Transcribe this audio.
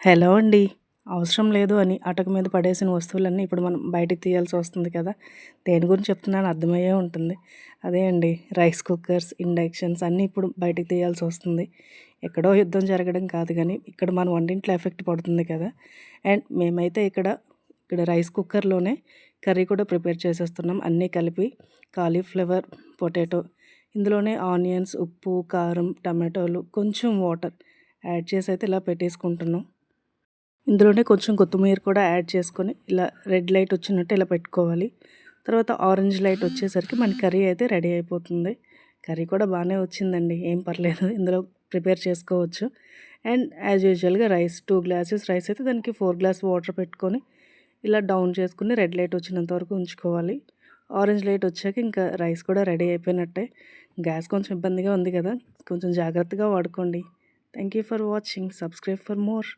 Hello అండి. అవసరం లేదు అని అటక మీద పడేసిన వస్తువులన్నీ ఇప్పుడు మనం బయటికి తీయాల్సి వస్తుంది కదా! దేని గురించి చెప్తున్నానో అర్థమయ్యే ఉంటుంది. అదే అండి, రైస్ కుక్కర్స్, ఇండక్షన్స్ అన్నీ ఇప్పుడు బయటికి తీయాల్సి వస్తుంది. ఎక్కడో యుద్ధం జరగడం కాదు గానీ, ఇక్కడ మన వంటింట్లో ఎఫెక్ట్ పడుతుంది కదా! అండ్ మేమైతే ఇక్కడ రైస్ కుక్కర్‌లోనే కర్రీ కూడా ప్రిపేర్ చేసేస్తున్నాం. అన్నీ కలిపి కాలీఫ్లవర్, పొటాటో, ఇందులోనే ఆనియన్స్, ఉప్పు, కారం, టమాటోలు, కొంచెం వాటర్ యాడ్ చేసి అయితే ఇలా పెట్టేసుకుంటున్నాం. ఇందులోనే కొంచెం కొత్తిమీర కూడా యాడ్ చేసుకొని ఇలా రెడ్ లైట్ వచ్చినట్టు ఇలా పెట్టుకోవాలి. తర్వాత ఆరెంజ్ లైట్ వచ్చేసరికి మన కర్రీ అయితే రెడీ అయిపోతుంది. కర్రీ కూడా బాగానే వచ్చిందండి, ఏం పర్లేదు. ఇందులో ప్రిపేర్ చేసుకోవచ్చు. అండ్ యాజ్ యూజువల్గా రైస్ 2 గ్లాసెస్ రైస్ అయితే దానికి 4 గ్లాస్ వాటర్ పెట్టుకొని ఇలా డౌన్ చేసుకుని రెడ్ లైట్ వచ్చినంత వరకు ఉంచుకోవాలి. ఆరెంజ్ లైట్ వచ్చాక ఇంకా రైస్ కూడా రెడీ అయిపోయినట్టే. గ్యాస్ కొంచెం ఇబ్బందిగా ఉంది కదా, కొంచెం జాగ్రత్తగా వాడుకోండి. Thank you for watching. Subscribe for more.